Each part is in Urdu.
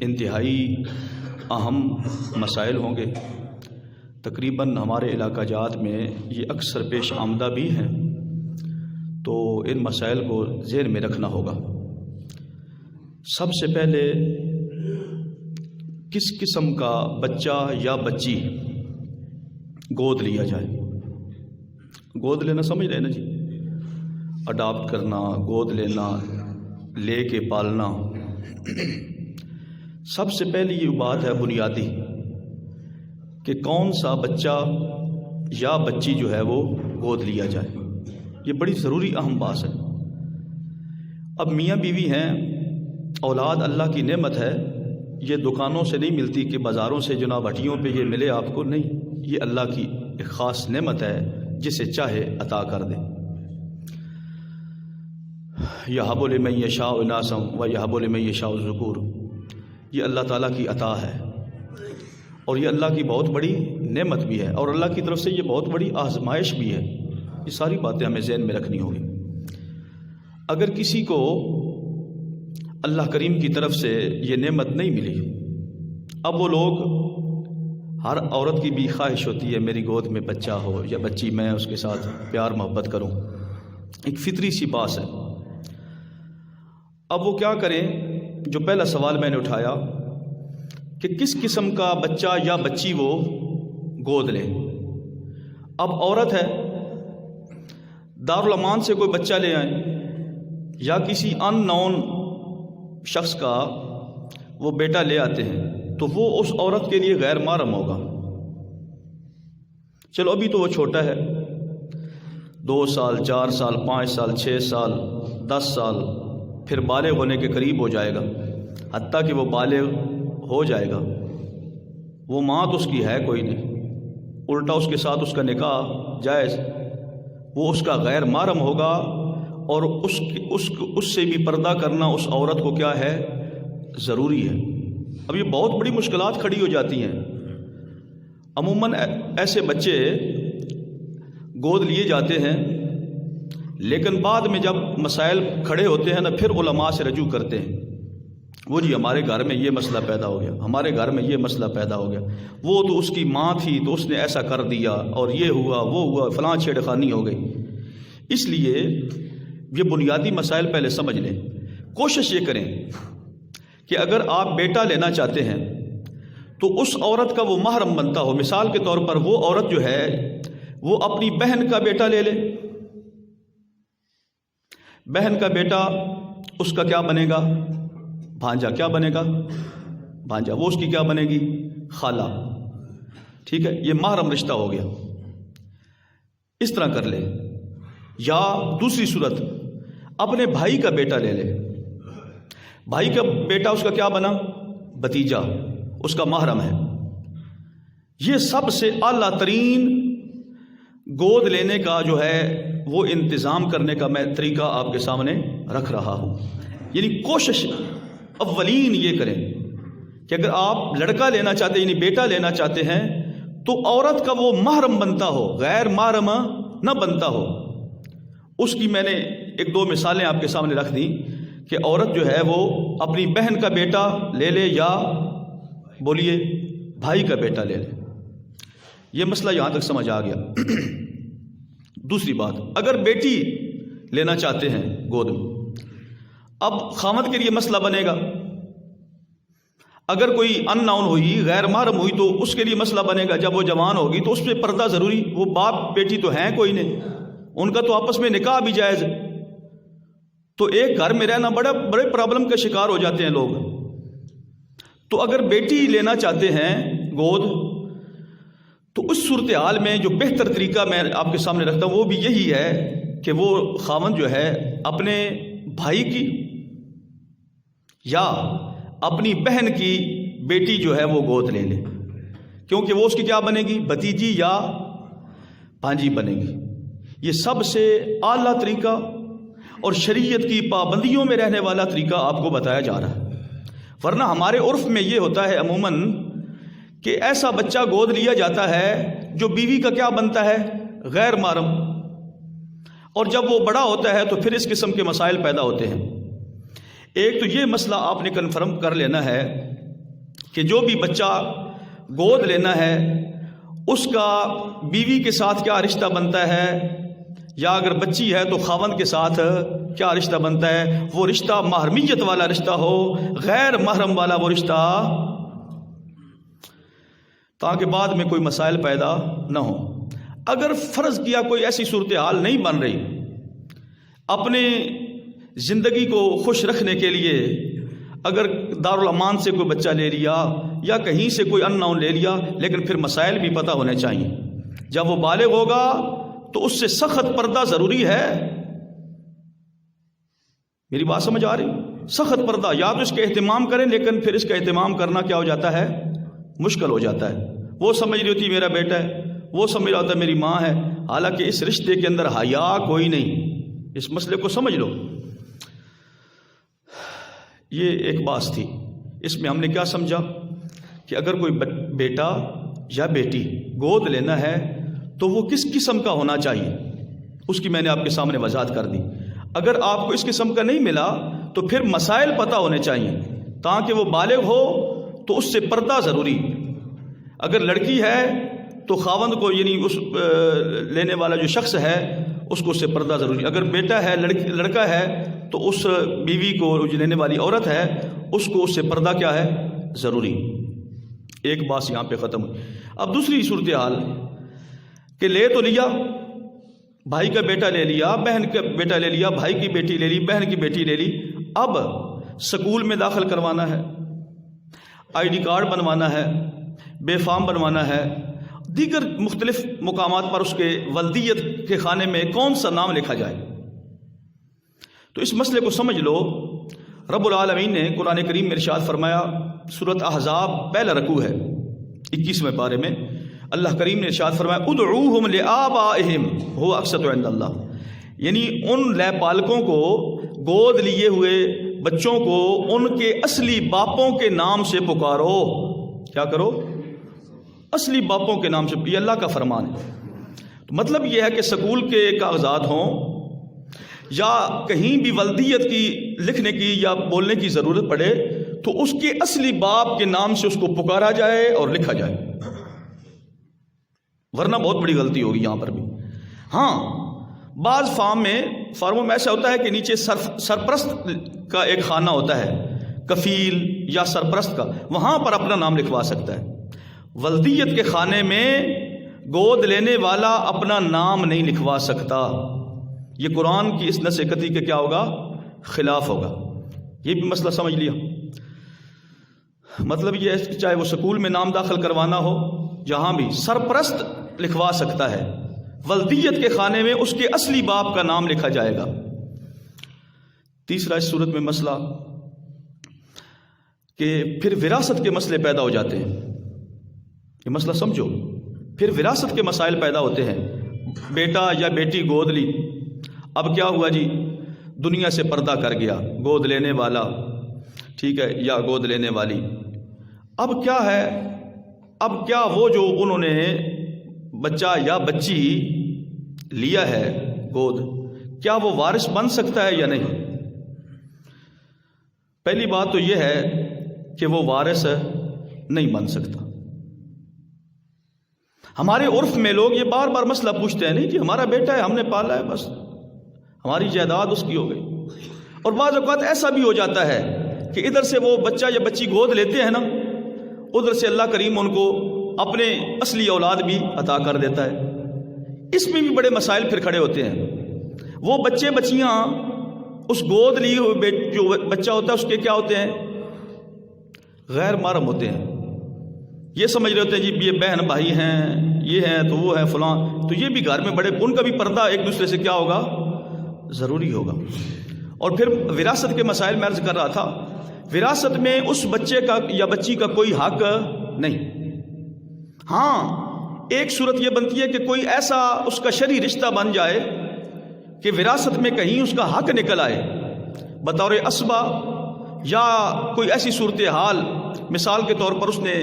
انتہائی اہم مسائل ہوں گے، تقریباً ہمارے علاقہ جات میں یہ اکثر پیش آمدہ بھی ہیں، تو ان مسائل کو ذہن میں رکھنا ہوگا۔ سب سے پہلے کس قسم کا بچہ یا بچی گود لیا جائے؟ گود لینا سمجھ رہے نا جی، اڈاپٹ کرنا، گود لینا، لے کے پالنا۔ سب سے پہلی یہ بات ہے بنیادی کہ کون سا بچہ یا بچی جو ہے وہ گود لیا جائے، یہ بڑی ضروری اہم بات ہے۔ اب میاں بیوی ہیں، اولاد اللہ کی نعمت ہے، یہ دکانوں سے نہیں ملتی کہ بازاروں سے جناب ہٹیوں پہ یہ ملے آپ کو، نہیں، یہ اللہ کی ایک خاص نعمت ہے، جسے چاہے عطا کر دے۔ یہب لمن یشاء اناسا ویہب لمن یشاء الذکور، یہ اللہ تعالیٰ کی عطا ہے اور یہ اللہ کی بہت بڑی نعمت بھی ہے، اور اللہ کی طرف سے یہ بہت بڑی آزمائش بھی ہے۔ یہ ساری باتیں ہمیں ذہن میں رکھنی ہوگی۔ اگر کسی کو اللہ کریم کی طرف سے یہ نعمت نہیں ملی، اب وہ لوگ، ہر عورت کی بھی خواہش ہوتی ہے میری گود میں بچہ ہو یا بچی، میں اس کے ساتھ پیار محبت کروں، ایک فطری سی بات ہے۔ اب وہ کیا کریں؟ جو پہلا سوال میں نے اٹھایا کہ کس قسم کا بچہ یا بچی وہ گود لے۔ اب عورت ہے، دارالامان سے کوئی بچہ لے آئیں یا کسی ان نون شخص کا وہ بیٹا لے آتے ہیں، تو وہ اس عورت کے لیے غیر محرم ہوگا۔ چلو ابھی تو وہ چھوٹا ہے، 2 سال 4 سال 5 سال 6 سال 10 سال، پھر بالغ ہونے کے قریب ہو جائے گا، حتیٰ کہ وہ بالغ ہو جائے گا، وہ ماں تو اس کی ہے کوئی نہیں، الٹا اس کے ساتھ اس کا نکاح جائز، وہ اس کا غیر محرم ہوگا، اور اس سے بھی پردہ کرنا اس عورت کو کیا ہے؟ ضروری ہے۔ اب یہ بہت بڑی مشکلات کھڑی ہو جاتی ہیں۔ عموماً ایسے بچے گود لیے جاتے ہیں، لیکن بعد میں جب مسائل کھڑے ہوتے ہیں نا، پھر علماء سے رجوع کرتے ہیں، وہ جی ہمارے گھر میں یہ مسئلہ پیدا ہو گیا، ہمارے گھر میں یہ مسئلہ پیدا ہو گیا، وہ تو اس کی ماں تھی تو اس نے ایسا کر دیا، اور یہ ہوا وہ ہوا، فلاں چھیڑ خانی ہو گئی۔ اس لیے یہ بنیادی مسائل پہلے سمجھ لیں۔ کوشش یہ کریں کہ اگر آپ بیٹا لینا چاہتے ہیں تو اس عورت کا وہ محرم بنتا ہو۔ مثال کے طور پر وہ عورت جو ہے وہ اپنی بہن کا بیٹا لے لے، بہن کا بیٹا اس کا کیا بنے گا؟ بھانجا۔ کیا بنے گا؟ بھانجا۔ وہ اس کی کیا بنے گی؟ خالہ۔ ٹھیک ہے، یہ محرم رشتہ ہو گیا۔ اس طرح کر لے، یا دوسری صورت اپنے بھائی کا بیٹا لے لے، بھائی کا بیٹا اس کا کیا بنا؟ بھتیجا، اس کا محرم ہے۔ یہ سب سے اعلیٰ ترین گود لینے کا جو ہے وہ انتظام کرنے کا میں طریقہ آپ کے سامنے رکھ رہا ہوں۔ یعنی کوشش اولین یہ کریں کہ اگر آپ لڑکا لینا چاہتے ہیں، یعنی بیٹا لینا چاہتے ہیں، تو عورت کا وہ محرم بنتا ہو، غیر محرم نہ بنتا ہو۔ اس کی میں نے 1-2 مثالیں آپ کے سامنے رکھ دیں کہ عورت جو ہے وہ اپنی بہن کا بیٹا لے لے، یا بولیے بھائی کا بیٹا لے لے۔ یہ مسئلہ یہاں تک سمجھ آ گیا۔ دوسری بات، اگر بیٹی لینا چاہتے ہیں گود میں، اب خامد کے لیے مسئلہ بنے گا۔ اگر کوئی ان نون ہوئی، غیر محرم ہوئی، تو اس کے لیے مسئلہ بنے گا۔ جب وہ جوان ہوگی تو اس پہ پردہ ضروری، وہ باپ بیٹی تو ہیں کوئی نہیں، ان کا تو آپس میں نکاح بھی جائز ہے، تو ایک گھر میں رہنا بڑے پرابلم کا شکار ہو جاتے ہیں لوگ۔ تو اگر بیٹی لینا چاہتے ہیں گود، تو اس صورتحال میں جو بہتر طریقہ میں آپ کے سامنے رکھتا ہوں وہ بھی یہی ہے کہ وہ خاوند جو ہے اپنے بھائی کی یا اپنی بہن کی بیٹی جو ہے وہ گود لے لے، کیونکہ وہ اس کی کیا بنے گی؟ بھتیجی یا بھانجی بنے گی۔ یہ سب سے اعلیٰ طریقہ اور شریعت کی پابندیوں میں رہنے والا طریقہ آپ کو بتایا جا رہا ہے۔ ورنہ ہمارے عرف میں یہ ہوتا ہے عموماً کہ ایسا بچہ گود لیا جاتا ہے جو بیوی کا کیا بنتا ہے؟ غیر محرم، اور جب وہ بڑا ہوتا ہے تو پھر اس قسم کے مسائل پیدا ہوتے ہیں۔ ایک تو یہ مسئلہ آپ نے کنفرم کر لینا ہے کہ جو بھی بچہ گود لینا ہے اس کا بیوی کے ساتھ کیا رشتہ بنتا ہے، یا اگر بچی ہے تو خاوند کے ساتھ کیا رشتہ بنتا ہے. وہ رشتہ محرمیت والا رشتہ ہو، غیر محرم والا وہ رشتہ، تاکہ بعد میں کوئی مسائل پیدا نہ ہو. اگر فرض کیا کوئی ایسی صورتحال نہیں بن رہی، اپنے زندگی کو خوش رکھنے کے لیے اگر دارالامان سے کوئی بچہ لے لیا یا کہیں سے کوئی ان نون لے لیا، لیکن پھر مسائل بھی پتہ ہونے چاہیے. جب وہ بالغ ہوگا تو اس سے سخت پردہ ضروری ہے. میری بات سمجھ آ رہی؟ سخت پردہ، یا تو اس کے اہتمام کریں، لیکن پھر اس کا اہتمام کرنا کیا ہو جاتا ہے، مشکل ہو جاتا ہے. وہ سمجھ رہی ہوتی میرا بیٹا ہے، وہ سمجھ رہا ہوتا میری ماں ہے، حالانکہ اس رشتے کے اندر حیا کوئی نہیں. اس مسئلے کو سمجھ لو. یہ ایک بات تھی. اس میں ہم نے کیا سمجھا کہ اگر کوئی بیٹا یا بیٹی گود لینا ہے تو وہ کس قسم کا ہونا چاہیے، اس کی میں نے آپ کے سامنے وضاحت کر دی. اگر آپ کو اس قسم کا نہیں ملا تو پھر مسائل پتہ ہونے چاہیے تاکہ وہ بالغ ہو تو اس سے پردہ ضروری. اگر لڑکی ہے تو خاوند کو، یعنی اس لینے والا جو شخص ہے اس کو اس سے پردہ ضروری. اگر بیٹا ہے، لڑکا ہے تو اس بیوی کو جو لینے والی عورت ہے اس کو اس سے پردہ کیا ہے، ضروری. ایک بات یہاں پہ ختم ہوئی. اب دوسری صورتحال کہ لے تو لیا، بھائی کا بیٹا لے لیا، بہن کا بیٹا لے لیا، بھائی کی بیٹی لے لی، بہن کی بیٹی لے لی. اب سکول میں داخل کروانا ہے، آئی ڈی کارڈ بنوانا ہے، بے فارم بنوانا ہے، دیگر مختلف مقامات پر اس کے ولدیت کے خانے میں کون سا نام لکھا جائے. تو اس مسئلے کو سمجھ لو. رب العالمین نے قرآن کریم میں ارشاد فرمایا، سورۃ احزاب پہلا رکوع ہے 21ویں پارے میں، اللہ کریم نے ارشاد فرمایا ادعوہم لآبائہم هو اقسط عند اللہ. یعنی ان لے پالکوں کو، گود لیے ہوئے بچوں کو ان کے اصلی باپوں کے نام سے پکارو. کیا کرو؟ اصلی باپوں کے نام سے. یہ اللہ کا فرمان ہے. تو مطلب یہ ہے کہ سکول کے کاغذات ہوں یا کہیں بھی ولدیت کی لکھنے کی یا بولنے کی ضرورت پڑے تو اس کے اصلی باپ کے نام سے اس کو پکارا جائے اور لکھا جائے، ورنہ بہت بڑی غلطی ہوگی یہاں پر بھی. ہاں، بعض فارموں میں ایسا ہوتا ہے کہ نیچے سرپرست کا ایک خانہ ہوتا ہے، کفیل یا سرپرست کا، وہاں پر اپنا نام لکھوا سکتا ہے. ولدیت کے خانے میں گود لینے والا اپنا نام نہیں لکھوا سکتا. یہ قرآن کی اس نص قطعی کے کیا ہوگا، خلاف ہوگا. یہ بھی مسئلہ سمجھ لیا. مطلب یہ ہے کہ چاہے وہ سکول میں نام داخل کروانا ہو، جہاں بھی سرپرست لکھوا سکتا ہے، ولدیت کے خانے میں اس کے اصلی باپ کا نام لکھا جائے گا. تیسرا اس صورت میں مسئلہ کہ پھر وراثت کے مسئلے پیدا ہو جاتے ہیں. یہ مسئلہ سمجھو، پھر وراثت کے مسائل پیدا ہوتے ہیں. بیٹا یا بیٹی گود لی، اب کیا ہوا جی، دنیا سے پردہ کر گیا گود لینے والا، ٹھیک ہے، یا گود لینے والی. اب کیا ہے، اب کیا وہ جو انہوں نے بچہ یا بچی لیا ہے گود، کیا وہ وارث بن سکتا ہے یا نہیں؟ پہلی بات تو یہ ہے کہ وہ وارث نہیں بن سکتا. ہمارے عرف میں لوگ یہ بار بار مسئلہ پوچھتے ہیں، نہیں جی ہمارا بیٹا ہے، ہم نے پالا ہے، بس ہماری جائیداد اس کی ہو گئی. اور بعض اوقات ایسا بھی ہو جاتا ہے کہ ادھر سے وہ بچہ یا بچی گود لیتے ہیں نا، ادھر سے اللہ کریم ان کو اپنے اصلی اولاد بھی عطا کر دیتا ہے. اس میں بھی بڑے مسائل پھر کھڑے ہوتے ہیں. وہ بچے بچیاں اس گود لی ہوئے جو بچہ ہوتا ہے اس کے کیا ہوتے ہیں، غیر محرم ہوتے ہیں. یہ سمجھ رہے ہوتے ہیں جی یہ بہن بھائی ہیں، یہ ہیں تو وہ ہیں فلاں، تو یہ بھی گھر میں بڑے، ان کا بھی پردہ ایک دوسرے سے کیا ہوگا، ضروری ہوگا. اور پھر وراثت کے مسائل میں عرض کر رہا تھا، وراثت میں اس بچے کا یا بچی کا کوئی حق نہیں. ہاں، ایک صورت یہ بنتی ہے کہ کوئی ایسا اس کا شرعی رشتہ بن جائے کہ وراثت میں کہیں اس کا حق نکل آئے بطور اسبہ، یا کوئی ایسی صورتحال، مثال کے طور پر اس نے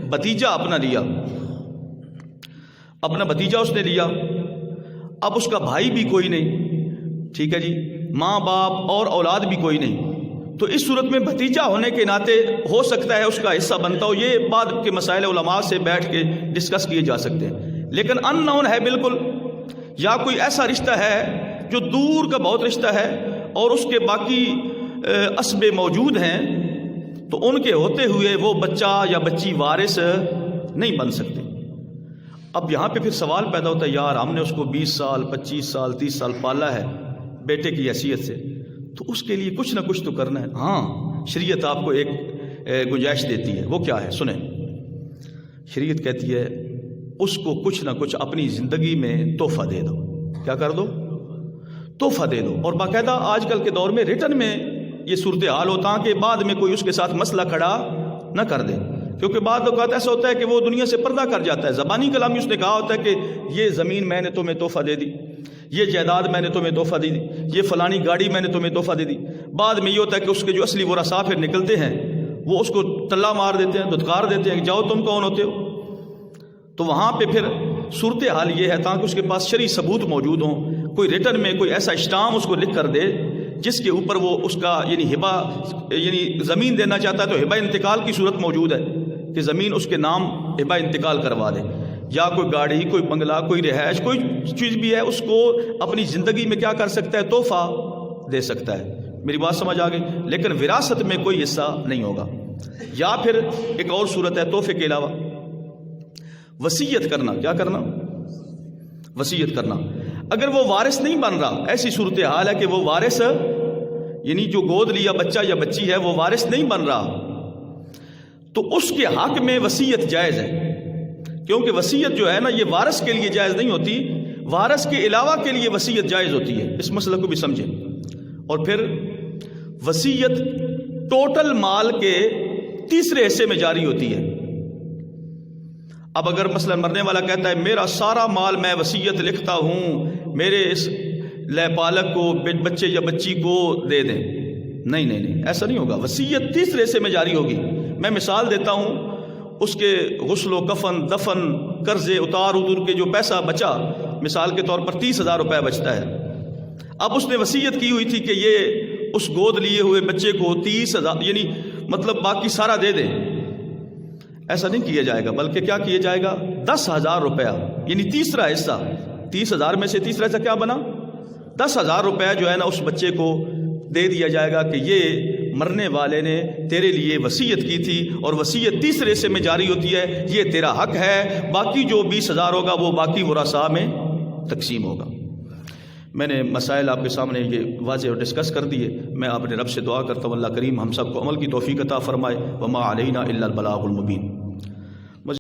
بھتیجا اپنا لیا، اپنا بھتیجا اس نے لیا، اب اس کا بھائی بھی کوئی نہیں، ٹھیک ہے جی، ماں باپ اور اولاد بھی کوئی نہیں، تو اس صورت میں بھتیجا ہونے کے ناطے ہو سکتا ہے اس کا حصہ بنتا ہو. یہ بعد کے مسائل علماء سے بیٹھ کے ڈسکس کیے جا سکتے ہیں. لیکن ان نون ہے بالکل، یا کوئی ایسا رشتہ ہے جو دور کا بہت رشتہ ہے اور اس کے باقی اسبے موجود ہیں، تو ان کے ہوتے ہوئے وہ بچہ یا بچی وارث نہیں بن سکتے. اب یہاں پہ پھر سوال پیدا ہوتا ہے، یار ہم نے اس کو 20 سال 25 سال 30 سال پالا ہے بیٹے کی حیثیت سے، تو اس کے لیے کچھ نہ کچھ تو کرنا ہے. ہاں شریعت آپ کو ایک گنجائش دیتی ہے. وہ کیا ہے؟ سنیں. شریعت کہتی ہے اس کو کچھ نہ کچھ اپنی زندگی میں تحفہ دے دو. کیا کر دو؟ تحفہ دے دو. اور باقاعدہ آج کل کے دور میں ریٹن میں یہ صورتحال ہوتا کہ بعد میں کوئی اس کے ساتھ مسئلہ کھڑا نہ کر دے، کیونکہ بعد اوقات ایسا ہوتا ہے کہ وہ دنیا سے پردہ کر جاتا ہے. زبانی کلامی اس نے کہا ہوتا ہے کہ یہ زمین میں نے تمہیں تحفہ دے دی، یہ جائیداد میں نے تمہیں تحفہ دے دی، یہ فلانی گاڑی میں نے تمہیں تحفہ دے دی. بعد میں یہ ہوتا ہے کہ اس کے جو اصلی ورثاء پھر نکلتے ہیں وہ اس کو ٹلا مار دیتے ہیں، دھتکار دیتے ہیں کہ جاؤ تم کون ہوتے ہو. تو وہاں پہ پھر صورتحال یہ ہے تاکہ اس کے پاس شرعی ثبوت موجود ہوں، کوئی ریٹن میں کوئی ایسا اسٹام اس کو لکھ کر دے جس کے اوپر وہ اس کا یعنی ہبہ یعنی زمین دینا چاہتا ہے تو ہبہ انتقال کی صورت موجود ہے کہ زمین اس کے نام ہبہ انتقال کروا دے، یا کوئی گاڑی، کوئی بنگلہ، کوئی رہائش، کوئی چیز بھی ہے اس کو اپنی زندگی میں کیا کر سکتا ہے؟ تحفہ دے سکتا ہے. میری بات سمجھ آ گئی؟ لیکن وراثت میں کوئی حصہ نہیں ہوگا. یا پھر ایک اور صورت ہے تحفے کے علاوہ وصیت کرنا. کیا کرنا؟ وصیت کرنا. اگر وہ وارث نہیں بن رہا، ایسی صورتحال ہے کہ وہ وارث یعنی جو گود لیا بچہ یا بچی ہے وہ وارث نہیں بن رہا، تو اس کے حق میں وصیت جائز ہے. کیونکہ وصیت جو ہے نا یہ وارث کے لیے جائز نہیں ہوتی، وارث کے علاوہ کے لیے وصیت جائز ہوتی ہے. اس مسئلہ کو بھی سمجھیں. اور پھر وصیت ٹوٹل مال کے تیسرے حصے میں جاری ہوتی ہے. اب اگر مثلا مرنے والا کہتا ہے میرا سارا مال میں وصیت لکھتا ہوں میرے اس لے پالک کو بچے یا بچی کو دے دیں، نہیں نہیں نہیں، ایسا نہیں ہوگا. وصیت تیسرے حصے میں جاری ہوگی. میں مثال دیتا ہوں، اس کے غسل و کفن دفن قرضے اتار ادور کے جو پیسہ بچا، مثال کے طور پر 30,000 روپے بچتا ہے. اب اس نے وصیت کی ہوئی تھی کہ یہ اس گود لیے ہوئے بچے کو 30,000 یعنی مطلب باقی سارا دے دیں. ایسا نہیں کیا جائے گا، بلکہ کیا کیا جائے گا؟ 10,000 روپیہ یعنی تیسرا حصہ. 30,000 میں سے تیسرا حصہ کیا بنا؟ 10,000 روپیہ جو ہے نا اس بچے کو دے دیا جائے گا کہ یہ مرنے والے نے تیرے لیے وصیت کی تھی اور وصیت تیسرے حصے میں جاری ہوتی ہے، یہ تیرا حق ہے. باقی جو 20,000 ہوگا وہ باقی ورثاء میں تقسیم ہوگا. میں نے مسائل آپ کے سامنے یہ واضح اور ڈسکس کر دیے. میں اپنے رب سے دعا کرتا ہوں اللہ کریم ہم سب کو عمل کی توفیق عطا فرمائے. وما علینا الا البلاغ المبین.